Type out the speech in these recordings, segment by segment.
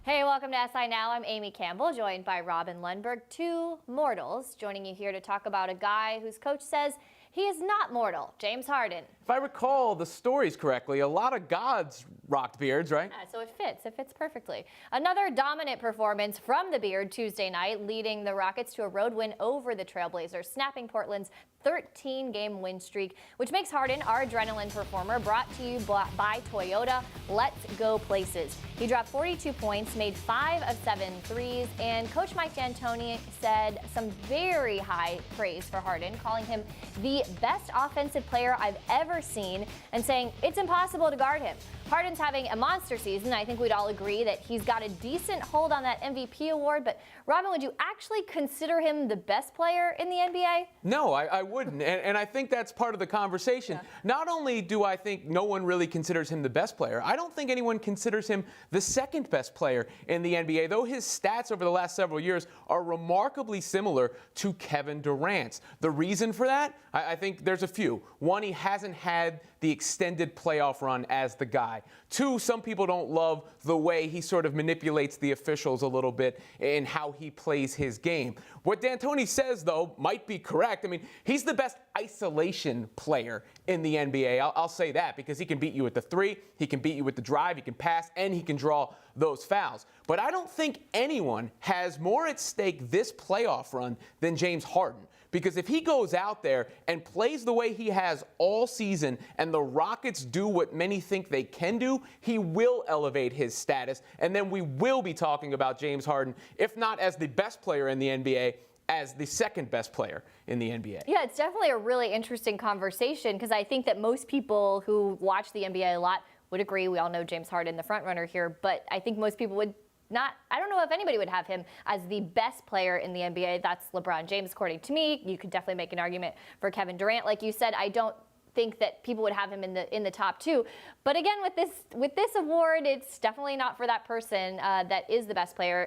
Hey, welcome to SI Now. I'm Amy Campbell, joined by Robin Lundberg, two mortals, joining you here to talk about a guy whose coach says he is not mortal, James Harden. If I recall the stories correctly, a lot of gods rocked beards, right? Yeah, so it fits perfectly. Another dominant performance from the Beard Tuesday night, leading the Rockets to a road win over the Trailblazers, snapping Portland's 13-game win streak, which makes Harden our adrenaline performer, brought to you by Toyota. Let's go places. He dropped 42 points, made 5 of 7 threes, and Coach Mike D'Antoni said some very high praise for Harden, calling him the best offensive player I've ever seen and saying it's impossible to guard him. Harden's having a monster season. I think we'd all agree that he's got a decent hold on that MVP award, but Robin, would you actually consider him the best player in the NBA? No, I wouldn't, and I think that's part of the conversation. Yeah. Not only do I think no one really considers him the best player, I don't think anyone considers him the second best player in the NBA, though his stats over the last several years are remarkably similar to Kevin Durant's. The reason for that? I think there's a few. One, he hasn't had the extended playoff run as the guy. Two, some people don't love the way he sort of manipulates the officials a little bit in how he plays his game. What D'Antoni says, though, might be correct. I mean, he's the best isolation player in the NBA. I'll say that because he can beat you with the three, he can beat you with the drive, he can pass, and he can draw those fouls. But I don't think anyone has more at stake this playoff run than James Harden. Because if he goes out there and plays the way he has all season and the Rockets do what many think they can do, he will elevate his status. And then we will be talking about James Harden, if not as the best player in the NBA, as the second best player in the NBA. Yeah, it's definitely a really interesting conversation because I think that most people who watch the NBA a lot would agree. We all know James Harden, the front runner here, but I think most people would not, I don't know if anybody would have him as the best player in the NBA. That's LeBron James, according to me. You could definitely make an argument for Kevin Durant. Like you said, I don't think that people would have him in the top two. But again, with this award, it's definitely not for that person that is the best player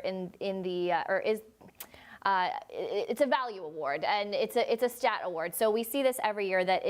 it's a value award and it's a stat award. So we see this every year that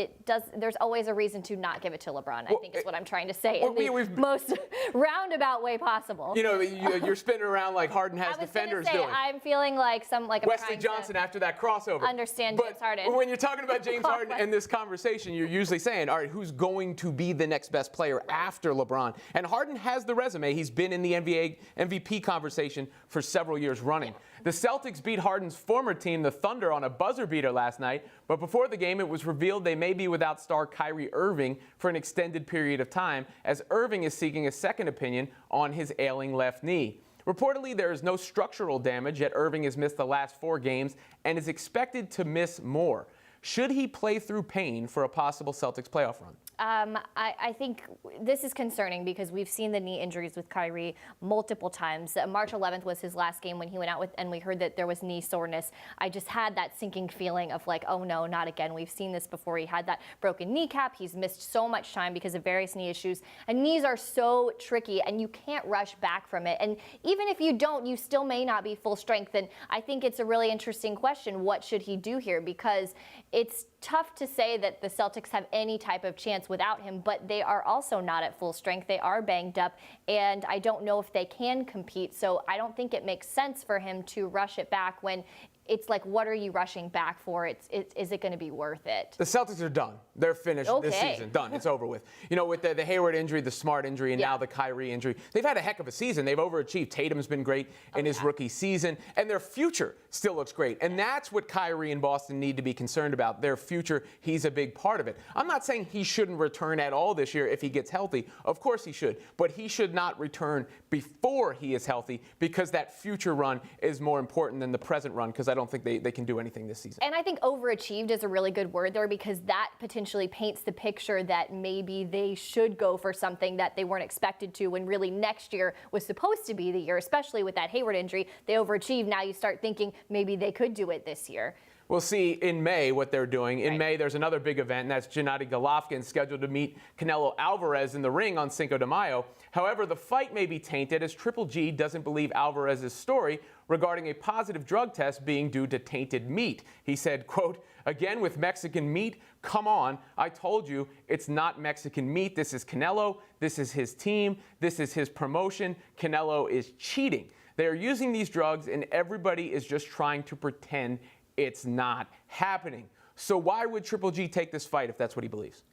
there's always a reason to not give it to LeBron. I think is what I'm trying to say in the most roundabout way possible. You know, you're spinning around like Harden has defenders doing. I'm feeling like Wesley Johnson after that crossover. Understand James Harden. When you're talking about James Harden in this conversation, you're usually saying, all right, who's going to be the next best player after LeBron? And Harden has the resume. He's been in the NBA MVP conversation for several years running. Yeah. The Celtics beat Harden's former team, the Thunder, on a buzzer beater last night, but before the game it was revealed they may be without star Kyrie Irving for an extended period of time, as Irving is seeking a second opinion on his ailing left knee. Reportedly, there is no structural damage, yet Irving has missed the last 4 games and is expected to miss more. Should he play through pain for a possible Celtics playoff run? I think this is concerning because we've seen the knee injuries with Kyrie multiple times. March 11th was his last game when he went out and we heard that there was knee soreness. I just had that sinking feeling of like, oh no, not again. We've seen this before. He had that broken kneecap. He's missed so much time because of various knee issues. And knees are so tricky and you can't rush back from it. And even if you don't, you still may not be full strength. And I think it's a really interesting question. What should he do here? Because it's tough to say that the Celtics have any type of chance without him, but they are also not at full strength. They are banged up, and I don't know if they can compete. So I don't think it makes sense for him to rush it back when it's like, what are you rushing back for? Is it going to be worth it? The Celtics are done. They're finished this season. Done. It's over with. You know, with the Hayward injury, the Smart injury, and now the Kyrie injury, they've had a heck of a season. They've overachieved. Tatum's been great in his rookie season, and their future still looks great. And that's what Kyrie and Boston need to be concerned about. Their future, he's a big part of it. I'm not saying he shouldn't return at all this year if he gets healthy. Of course he should. But he should not return before he is healthy because that future run is more important than the present run, because I don't think they can do anything this season. And I think overachieved is a really good word there, because that potentially paints the picture that maybe they should go for something that they weren't expected to, when really next year was supposed to be the year, especially with that Hayward injury. They overachieved. Now you start thinking maybe they could do it this year. We'll see in May what they're doing. In Right. May, there's another big event, and that's Gennady Golovkin scheduled to meet Canelo Alvarez in the ring on Cinco de Mayo. However, the fight may be tainted as Triple G doesn't believe Alvarez's story regarding a positive drug test being due to tainted meat. He said, quote, "Again with Mexican meat, come on, I told you it's not Mexican meat. This is Canelo. This is his team. This is his promotion. Canelo is cheating. They are using these drugs and everybody is just trying to pretend it's not happening." So why would Triple G take this fight if that's what he believes?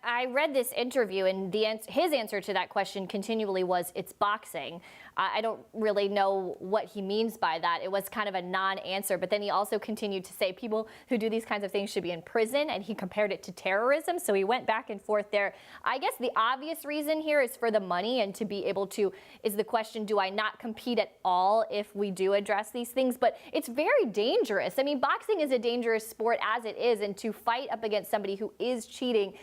I read this interview, and his answer to that question continually was, it's boxing. I don't really know what he means by that. It was kind of a non-answer, but then he also continued to say people who do these kinds of things should be in prison, and he compared it to terrorism, so he went back and forth there. I guess the obvious reason here is for the money and to be able to, is the question, do I not compete at all if we do address these things? But it's very dangerous. I mean, boxing is a dangerous sport as it is, and to fight up against somebody who is cheating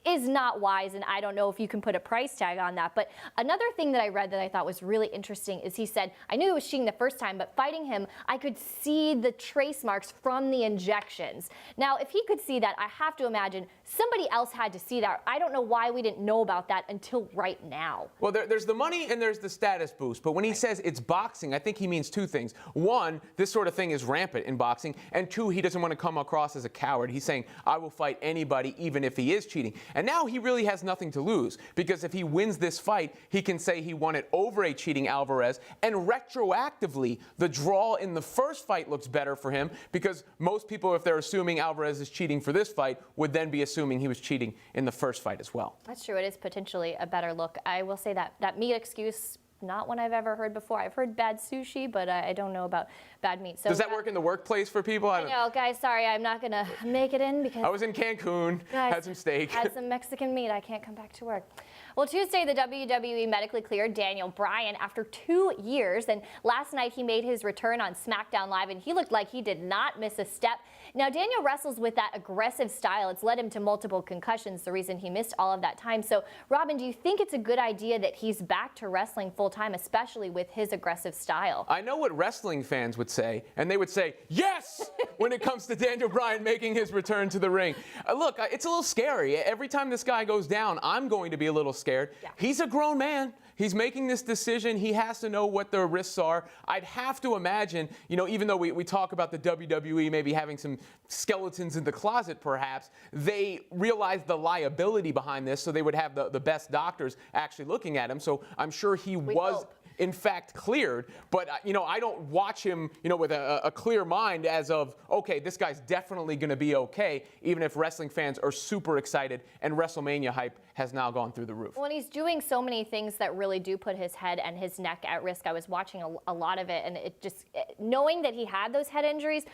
is not wise, and I don't know if you can put a price tag on that. But another thing that I read that I thought was really interesting is he said, I knew he was cheating the first time, but fighting him, I could see the trace marks from the injections. Now, if he could see that, I have to imagine somebody else had to see that. I don't know why we didn't know about that until right now. Well, there's the money and there's the status boost. But when he says it's boxing, I think he means two things. One, this sort of thing is rampant in boxing. And two, he doesn't want to come across as a coward. He's saying, I will fight anybody, even if he is cheating. And now he really has nothing to lose, because if he wins this fight, he can say he won it over a cheating Alvarez, and retroactively, the draw in the first fight looks better for him, because most people, if they're assuming Alvarez is cheating for this fight, would then be assuming he was cheating in the first fight as well. That's true. It is potentially a better look. I will say that meat excuse, not one I've ever heard before. I've heard bad sushi, but I don't know about bad meat. So does that work in the workplace for people? I know, guys, sorry, I'm not going to make it in because I was in Cancun, had some steak. Had some Mexican meat. I can't come back to work. Well, Tuesday, the WWE medically cleared Daniel Bryan after 2 years, and last night he made his return on SmackDown Live, and he looked like he did not miss a step. Now, Daniel wrestles with that aggressive style. It's led him to multiple concussions, the reason he missed all of that time. So, Robin, do you think it's a good idea that he's back to wrestling full-time, especially with his aggressive style? I know what wrestling fans would say, and they would say, yes, when it comes to Daniel Bryan making his return to the ring. Look, it's a little scary. Every time this guy goes down, I'm going to be a little scared. Yeah. He's a grown man. He's making this decision. He has to know what the risks are. I'd have to imagine, even though we talk about the WWE maybe having some skeletons in the closet perhaps, they realize the liability behind this, so they would have the best doctors actually looking at him. So I'm sure he was hope. in fact cleared, but I don't watch him with a clear mind as of, okay, this guy's definitely going to be okay, even if wrestling fans are super excited and WrestleMania hype has now gone through the roof. Well, and he's doing so many things that really do put his head and his neck at risk. I was watching a lot of it, and knowing that he had those head injuries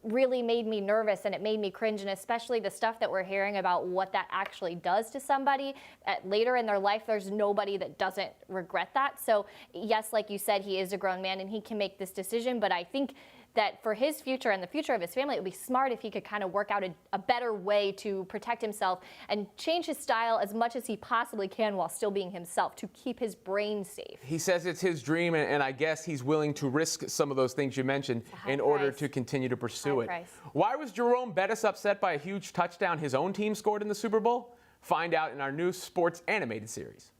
really made me nervous, and it made me cringe, and especially the stuff that we're hearing about what that actually does to somebody later in their life. There's nobody that doesn't regret that. So yes, like you said, he is a grown man and he can make this decision, but I think that for his future and the future of his family, it would be smart if he could kind of work out a better way to protect himself and change his style as much as he possibly can while still being himself, to keep his brain safe. He says it's his dream, and I guess he's willing to risk some of those things you mentioned in order to continue to pursue it. Why was Jerome Bettis upset by a huge touchdown his own team scored in the Super Bowl? Find out in our new sports animated series.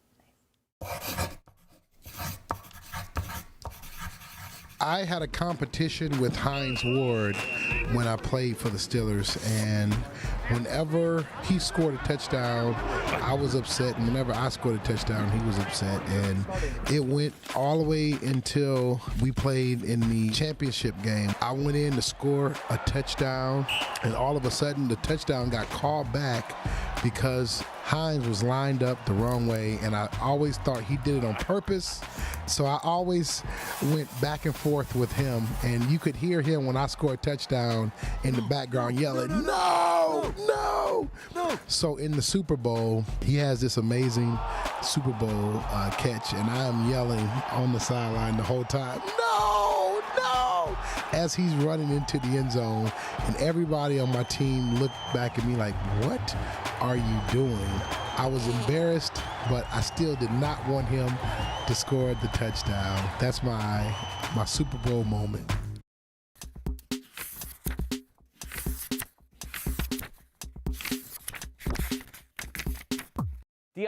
I had a competition with Hines when I played for the Steelers, and whenever he scored a touchdown, I was upset, and whenever I scored a touchdown, he was upset, and it went all the way until we played in the championship game. I went in to score a touchdown, and all of a sudden the touchdown got called back because Hines was lined up the wrong way, and I always thought he did it on purpose. So I always went back and forth with him, and you could hear him when I scored a touchdown in the background yelling, no, no, no. So in the Super Bowl, he has this amazing Super Bowl catch, and I am yelling on the sideline the whole time, no, no, as he's running into the end zone, and everybody on my team looked back at me like, what are you doing? I was embarrassed, but I still did not want him to score the touchdown. That's my Super Bowl moment.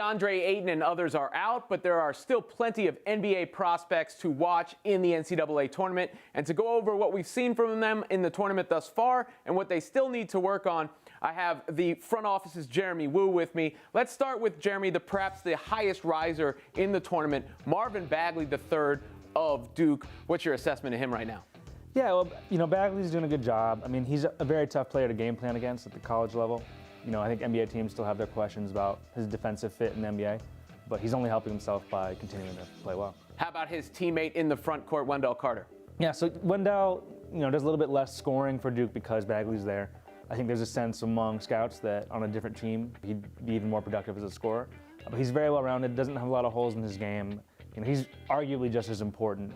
DeAndre Ayton and others are out, but there are still plenty of NBA prospects to watch in the NCAA tournament. And to go over what we've seen from them in the tournament thus far and what they still need to work on, I have the front office's Jeremy Woo with me. Let's start with Jeremy, perhaps the highest riser in the tournament, Marvin Bagley III of Duke. What's your assessment of him right now? Yeah, well, Bagley's doing a good job. I mean, he's a very tough player to game plan against at the college level. I think NBA teams still have their questions about his defensive fit in the NBA, but he's only helping himself by continuing to play well. How about his teammate in the front court, Wendell Carter? Yeah, so Wendell, does a little bit less scoring for Duke because Bagley's there. I think there's a sense among scouts that on a different team, he'd be even more productive as a scorer. But he's very well-rounded, doesn't have a lot of holes in his game. He's arguably just as important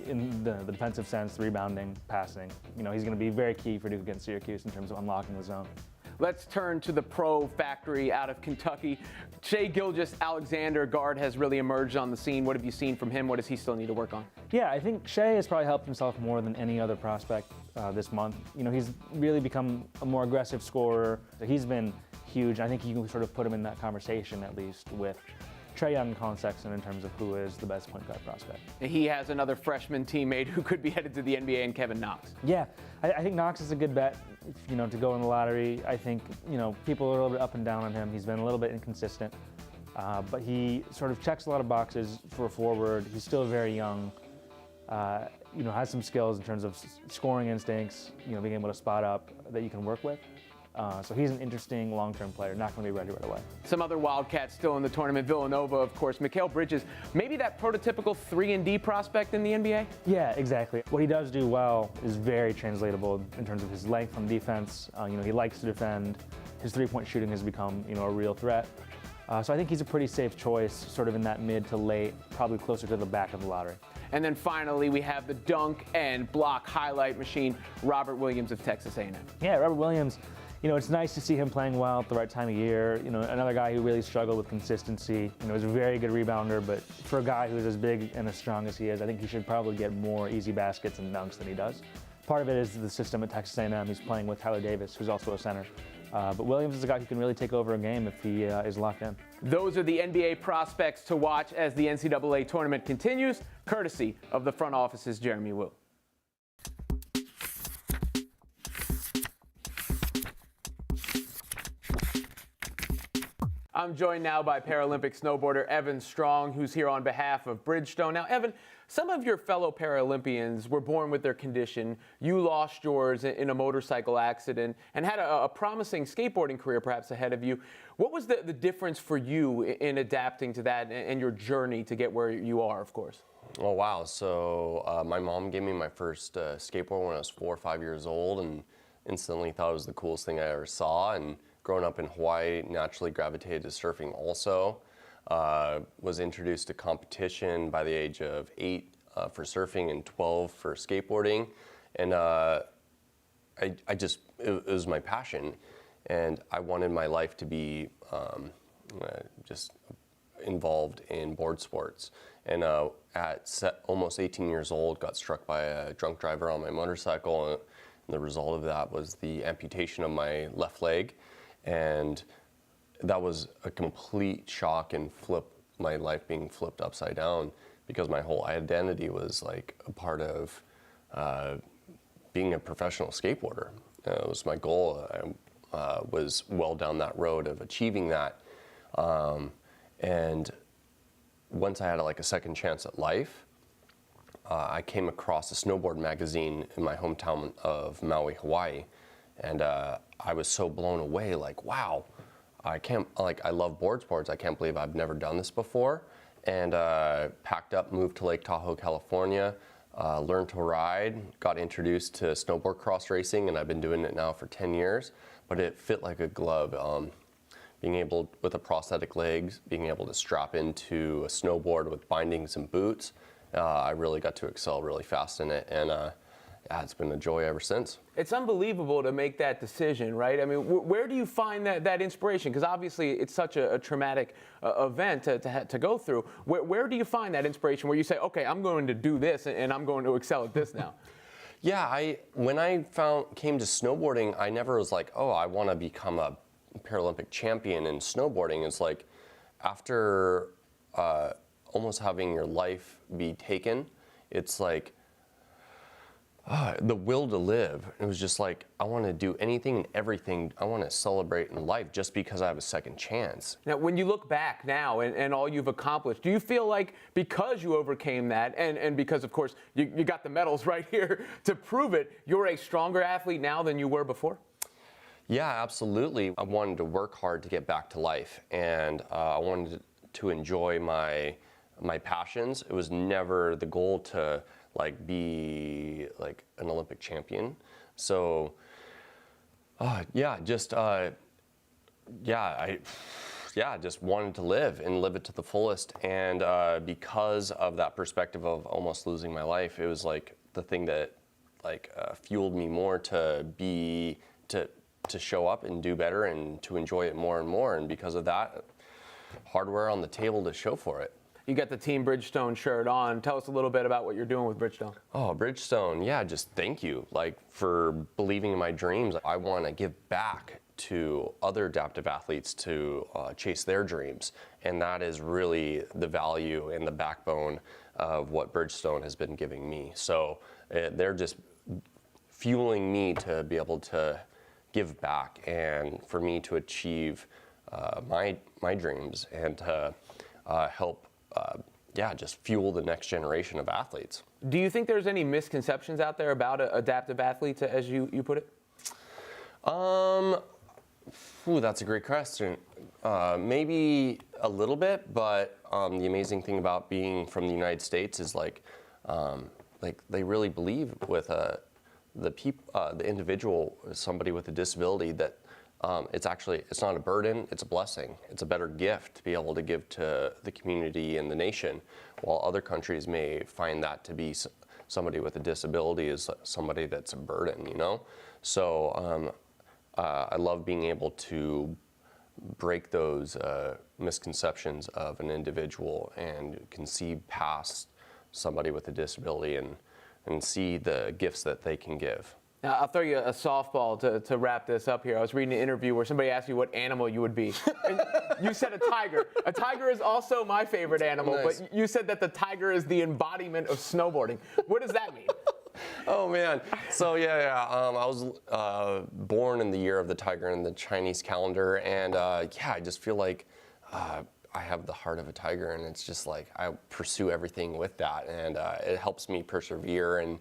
in the defensive sense, rebounding, passing. He's going to be very key for Duke against Syracuse in terms of unlocking the zone. Let's turn to the pro factory out of Kentucky. Shai Gilgeous-Alexander, guard, has really emerged on the scene. What have you seen from him? What does he still need to work on? Yeah, I think Shai has probably helped himself more than any other prospect this month. He's really become a more aggressive scorer. He's been huge. I think you can sort of put him in that conversation, at least, with Trae Young and Colin Sexton in terms of who is the best point guard prospect. He has another freshman teammate who could be headed to the NBA, and Kevin Knox. Yeah, I think Knox is a good bet, to go in the lottery. I think, people are a little bit up and down on him. He's been a little bit inconsistent, but he sort of checks a lot of boxes for a forward. He's still very young, has some skills in terms of scoring instincts, being able to spot up that you can work with. So he's an interesting long-term player, not going to be ready right away. Some other Wildcats still in the tournament. Villanova, of course. Mikal Bridges, maybe that prototypical 3-and-D prospect in the NBA? Yeah, exactly. What he does do well is very translatable in terms of his length on defense. He likes to defend. His three-point shooting has become, a real threat. So I think he's a pretty safe choice, sort of in that mid to late, probably closer to the back of the lottery. And then finally, we have the dunk and block highlight machine, Robert Williams of Texas A&M. Yeah, Robert Williams. It's nice to see him playing well at the right time of year. Another guy who really struggled with consistency. He's a very good rebounder, but for a guy who's as big and as strong as he is, I think he should probably get more easy baskets and dunks than he does. Part of it is the system at Texas A&M. He's playing with Tyler Davis, who's also a center. But Williams is a guy who can really take over a game if he is locked in. Those are the NBA prospects to watch as the NCAA tournament continues, courtesy of the front office's Jeremy Woo. I'm joined now by Paralympic snowboarder Evan Strong, who's here on behalf of Bridgestone. Now, Evan, some of your fellow Paralympians were born with their condition. You lost yours in a motorcycle accident and had a promising skateboarding career perhaps ahead of you. What was the difference for you in adapting to that and your journey to get where you are, of course? Oh, wow. So my mom gave me my first skateboard when I was 4 or 5 years old and instantly thought it was the coolest thing I ever saw. And growing up in Hawaii, naturally gravitated to surfing also. Was introduced to competition by the age of 8 for surfing and 12 for skateboarding. And it was my passion. And I wanted my life to be just involved in board sports. And almost 18 years old, got struck by a drunk driver on my motorcycle. And the result of that was the amputation of my left leg. And that was a complete shock and my life being flipped upside down because my whole identity was like a part of being a professional skateboarder. It was my goal. I was well down that road of achieving that. And once I had a second chance at life, I came across a snowboard magazine in my hometown of Maui, Hawaii. And I was so blown away, wow, I love board sports. I can't believe I've never done this before. And packed up, moved to Lake Tahoe, California, learned to ride, got introduced to snowboard cross racing, and I've been doing it now for 10 years. But it fit like a glove. Being able, with a prosthetic legs, being able to strap into a snowboard with bindings and boots, I really got to excel really fast in it. And it's been a joy ever since. It's unbelievable to make that decision, right? I mean, where do you find that inspiration? Because obviously it's such a traumatic event to go through. Where do you find that inspiration where you say, okay, I'm going to do this and I'm going to excel at this now? Yeah, when I came to snowboarding, I never was like, oh, I want to become a Paralympic champion in snowboarding. It's like, after almost having your life be taken, it's like the will to live. It was just like, I want to do anything and everything. I want to celebrate in life just because I have a second chance. Now, when you look back now and all you've accomplished, do you feel like because you overcame that and because, of course, you got the medals right here to prove it, you're a stronger athlete now than you were before? Yeah, absolutely. I wanted to work hard to get back to life, and I wanted to enjoy my passions. It was never the goal to be like an Olympic champion. So I just wanted to live and live it to the fullest. And because of that perspective of almost losing my life, it was like the thing that fueled me more to show up and do better and to enjoy it more and more. And because of that, hardware on the table to show for it. You got the Team Bridgestone shirt on. Tell us a little bit about what you're doing with Bridgestone. Oh, Bridgestone, yeah, just thank you, for believing in my dreams. I want to give back to other adaptive athletes to chase their dreams, and that is really the value and the backbone of what Bridgestone has been giving me. So they're just fueling me to be able to give back and for me to achieve my dreams and to help just fuel the next generation of athletes. Do you think there's any misconceptions out there about adaptive athletes, as you put it? That's a great question. Maybe a little bit, but the amazing thing about being from the United States is they really believe with the individual, somebody with a disability, that it's not a burden, it's a blessing. It's a better gift to be able to give to the community and the nation, while other countries may find that to be somebody with a disability is somebody that's a burden, So I love being able to break those misconceptions of an individual and can see past somebody with a disability and see the gifts that they can give. Now, I'll throw you a softball to wrap this up here. I was reading an interview where somebody asked you what animal you would be. And you said a tiger. A tiger is also my favorite animal, Nice. But you said that the tiger is the embodiment of snowboarding. What does that mean? Oh man, so I was born in the year of the tiger in the Chinese calendar, and I just feel like I have the heart of a tiger, and it's just like I pursue everything with that, and it helps me persevere. And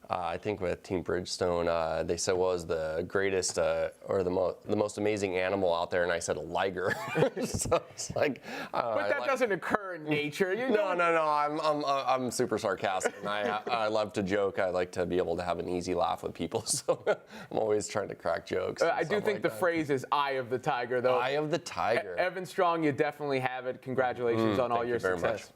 I think with Team Bridgestone, they said what was the greatest or the most amazing animal out there, and I said a liger. So it's like, But that doesn't occur in nature. No. I'm super sarcastic, and I love to joke. I like to be able to have an easy laugh with people, so I'm always trying to crack jokes. I do think the phrase is "eye of the tiger," though. Eye of the tiger. Evan Strong, you definitely have it. Congratulations on all Thank your you very success. much.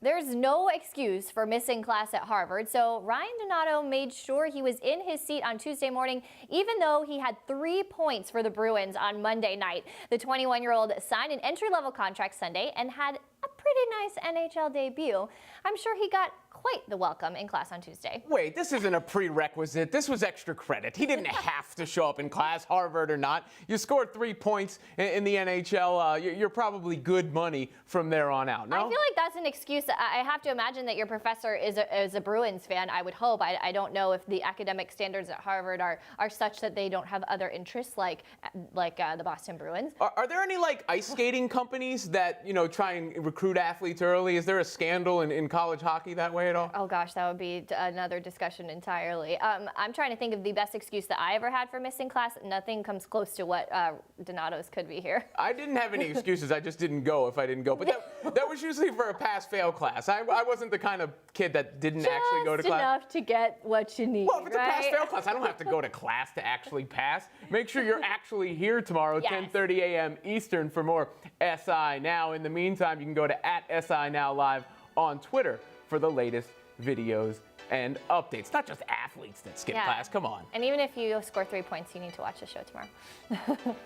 There's no excuse for missing class at Harvard, so Ryan Donato made sure he was in his seat on Tuesday morning, even though he had 3 points for the Bruins on Monday night. The 21-year-old signed an entry-level contract Sunday and had a pretty nice NHL debut. I'm sure he got quite the welcome in class on Tuesday. Wait, this isn't a prerequisite. This was extra credit. He didn't have to show up in class, Harvard or not. You scored 3 points in the NHL. You're probably good money from there on out, no? I feel like that's an excuse. I have to imagine that your professor is a Bruins fan, I would hope. I don't know if the academic standards at Harvard are such that they don't have other interests like the Boston Bruins. Are there any ice skating companies that try and recruit athletes early? Is there a scandal in college hockey that way at all? Oh gosh, that would be another discussion entirely. I'm trying to think of the best excuse that I ever had for missing class. Nothing comes close to what Donato's could be here. I didn't have any excuses. I just didn't go if I didn't go. But that was usually for a pass-fail class. I wasn't the kind of kid that didn't actually go to class. Just enough to get what you need. Well, if it's right? a pass-fail class, I don't have to go to class to actually pass. Make sure you're actually here tomorrow, Yes. 10:30 a.m. Eastern, for more SI Now. In the meantime, you can go to @SI Now Live on Twitter for the latest videos and updates. Not just athletes that skip class. Come on. And even if you score 3 points, you need to watch the show tomorrow.